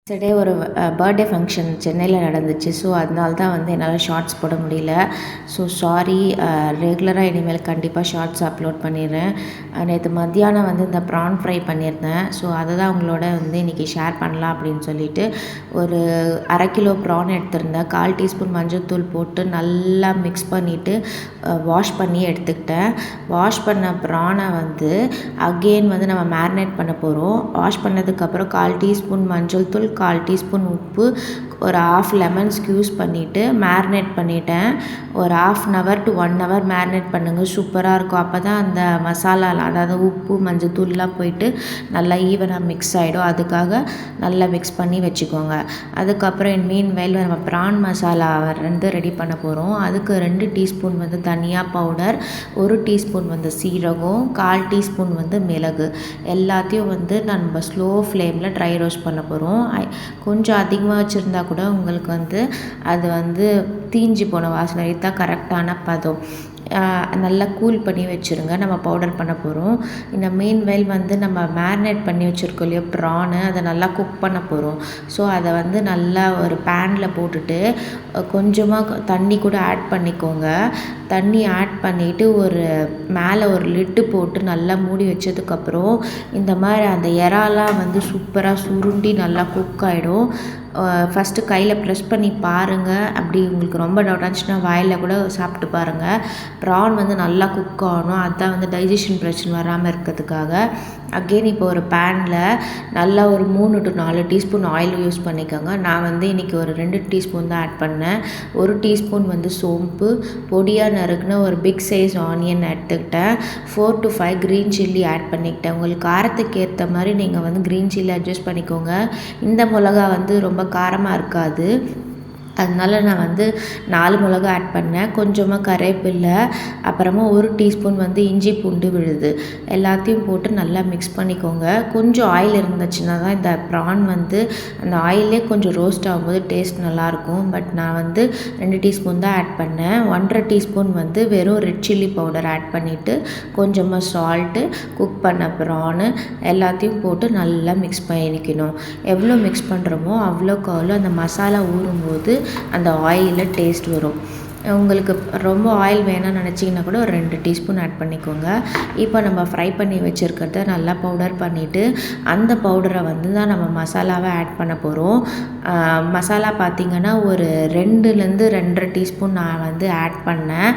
Yesterday ஒரு birthday function சென்னையில் நடந்துச்சு. ஸோ அதனால தான் என்னால் ஷார்ட்ஸ் போட முடியல. So sorry. ரெகுலராக இனிமேல் கண்டிப்பாக ஷார்ட்ஸ் அப்லோட் பண்ணிடுறேன். நேற்று மத்தியானம் இந்த ப்ரான் ஃப்ரை பண்ணியிருந்தேன். ஸோ அதை தான் உங்களோட இன்றைக்கி ஷேர் பண்ணலாம் அப்படின்னு சொல்லிட்டு ஒரு 1/2 கிலோ ப்ரான் எடுத்திருந்தேன். 1/4 டீஸ்பூன் மஞ்சள் தூள் போட்டு நல்லா மிக்ஸ் பண்ணிவிட்டு வாஷ் பண்ணி எடுத்துக்கிட்டேன். வாஷ் பண்ண ப்ரானை அகெயின் நம்ம மேரினேட் பண்ண போகிறோம். வாஷ் பண்ணதுக்கப்புறம் 1/4 டீஸ்பூன் மஞ்சள் தூள், 1/4 டீஸ்பூன் உப்பு, ஒரு 1/2 லெமன் ஸ்க்யூஸ் பண்ணிவிட்டு மேரினேட் பண்ணிட்டேன். ஒரு 1/2 hour to 1 hour மேரினேட் பண்ணுங்கள். சூப்பராக இருக்கும். அப்போ தான் அந்த மசாலாலாம், அதாவது உப்பு மஞ்சள் தூள்லாம் போயிட்டு நல்லா ஈவனாக மிக்ஸ் ஆகிடும். அதுக்காக நல்லா மிக்ஸ் பண்ணி வச்சுக்கோங்க. அதுக்கப்புறம் மீன்வேல் நம்ம ப்ரான் மசாலா ரெடி பண்ண போகிறோம். அதுக்கு 2 டீஸ்பூன் தனியா பவுடர், 1 டீஸ்பூன் சீரகம், 1/4 டீஸ்பூன் மிளகு எல்லாத்தையும் நம்ம ஸ்லோ ஃப்ளேமில் ட்ரை ரோஸ்ட் பண்ண போகிறோம். கொஞ்சம் அதிகமாக வச்சுருந்தா கூட உங்களுக்கு அது தீஞ்சு போன வாசனை தான் கரெக்டான பதம். நல்லா கூல் பண்ணி வச்சுருங்க. நம்ம பவுடர் பண்ண போகிறோம். இந்த மீன்வேல் நம்ம மேரினேட் பண்ணி வச்சுருக்கோம் இல்லையா ப்ரானு, அதை நல்லா குக் பண்ண போகிறோம். ஸோ அதை நல்லா ஒரு பேனில் போட்டுட்டு கொஞ்சமாக தண்ணி கூட ஆட் பண்ணிக்கோங்க. தண்ணி ஆட் பண்ணிவிட்டு மேலே ஒரு லிட்டு போட்டு நல்லா மூடி வச்சதுக்கப்புறம் இந்த மாதிரி அந்த இறாலாம் சூப்பராக சுருண்டி நல்லா குக் ஆகிடும். ஃபஸ்ட்டு கையில் ப்ரெஸ் பண்ணி பாருங்கள். அப்படி உங்களுக்கு ரொம்ப டவுட் ஆச்சுன்னா வாயில் கூட சாப்பிட்டு பாருங்கள். ப்ரான் நல்லா குக் ஆகணும். அதுதான் டைஜஷன் பிரச்சனை வராமல் இருக்கிறதுக்காக. அகெயின் இப்போ ஒரு பேனில் நல்லா ஒரு 3 to 4 டீஸ்பூன் ஆயில் யூஸ் பண்ணிக்கோங்க. நான் இன்றைக்கி ஒரு 2 டீஸ்பூன் தான் ஆட் பண்ணேன். 1 டீஸ்பூன் சோம்பு, பொடியாக நறுக்குன ஒரு பிக் சைஸ் ஆனியன் எடுத்துக்கிட்டேன். 4 to 5 க்ரீன் சில்லி ஆட் பண்ணிக்கிட்டேன். உங்களுக்கு காரத்துக்கு ஏற்ற மாதிரி நீங்கள் க்ரீன் சில்லி அட்ஜஸ்ட் பண்ணிக்கோங்க. இந்த மிளகா ரொம்ப காரமாக இருக்காது. அதனால் நான் 4 மிளகா ஆட் பண்ணேன். கொஞ்சமாக கருவேப்பிலை, அப்புறமா 1 டீஸ்பூன் இஞ்சி பூண்டு விழுது எல்லாத்தையும் போட்டு நல்லா மிக்ஸ் பண்ணிக்கோங்க. கொஞ்சம் ஆயில் இருந்துச்சுன்னா தான் இந்த ப்ரான் அந்த ஆயிலே கொஞ்சம் ரோஸ்ட் ஆகும்போது டேஸ்ட் நல்லாயிருக்கும். பட் நான் 2 டீஸ்பூன் தான் ஆட் பண்ணேன். 1/2 டீஸ்பூன் வெறும் ரெட் சில்லி பவுடர் ஆட் பண்ணிவிட்டு கொஞ்சமாக சால்ட்டு, குக் பண்ண ப்ரானு எல்லாத்தையும் போட்டு நல்லா மிக்ஸ் பண்ணிக்கணும். எவ்வளோ மிக்ஸ் பண்ணுறோமோ அவ்வளோக்கு அவ்வளோ அந்த மசாலா ஊறும்போது அந்த ஆயிலில் டேஸ்ட் வரும். உங்களுக்கு ரொம்ப ஆயில் வேணாம்னு நினச்சிங்கன்னா கூட ஒரு 2 டீஸ்பூன் ஆட் பண்ணிக்கோங்க. இப்போ நம்ம ஃப்ரை பண்ணி வச்சுருக்கிறத நல்லா பவுடர் பண்ணிவிட்டு அந்த பவுடரை தான் நம்ம மசாலாவை ஆட் பண்ண போகிறோம். மசாலா பார்த்திங்கன்னா ஒரு 2லேருந்து 2.5 டீஸ்பூன் நான் ஆட் பண்ணேன்.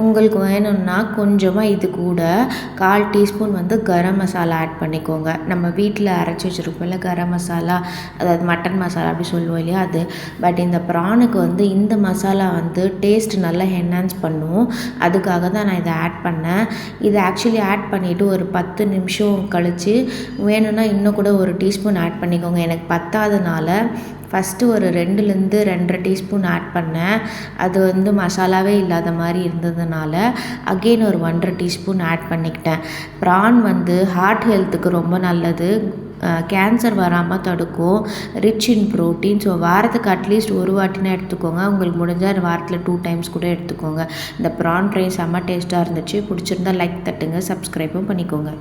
உங்களுக்கு வேணும்னா கொஞ்சமாக இது கூட 1/4 டீஸ்பூன் கரம் மசாலா ஆட் பண்ணிக்கோங்க. நம்ம வீட்டில் அரைச்சி வச்சுருப்போம்ல கரம் மசாலா, அதாவது மட்டன் மசாலா அப்படி சொல்லுவோம் இல்லையா அது. பட் இந்த ப்ரானுக்கு இந்த மசாலா டேஸ்ட் நல்லா என்ஹான்ஸ் பண்ணும். அதுக்காக தான் நான் இதை ஆட் பண்ணேன். இதை ஆக்சுவலி ஆட் பண்ணிவிட்டு ஒரு 10 நிமிஷம் கழித்து வேணும்னா இன்னும் கூட 1 டீஸ்பூன் ஆட் பண்ணிக்கோங்க. எனக்கு பத்தாதனால ஃபஸ்ட்டு ஒரு 2லேருந்து 2.5 டீஸ்பூன் ஆட் பண்ணேன். அது மசாலாவே இல்லாத மாதிரி இருந்ததுனால அகெயின் ஒரு 1.5 டீஸ்பூன் ஆட் பண்ணிக்கிட்டேன். ப்ரான் ஹார்ட் ஹெல்த்துக்கு ரொம்ப நல்லது. கேன்சர் வராமல் தடுக்கும். Rich in protein. ஸோ வாரத்துக்கு அட்லீஸ்ட் ஒரு வாட்டினா எடுத்துக்கோங்க. உங்களுக்கு முடிஞ்சால் வாரத்தில் 2 டைம்ஸ் கூட எடுத்துக்கோங்க. இந்த ப்ரான் ஃப்ரை செம்ம டேஸ்ட்டாக இருந்துச்சு. பிடிச்சிருந்தா லைக் தட்டுங்க, சப்ஸ்கிரைபும் பண்ணிக்கோங்க.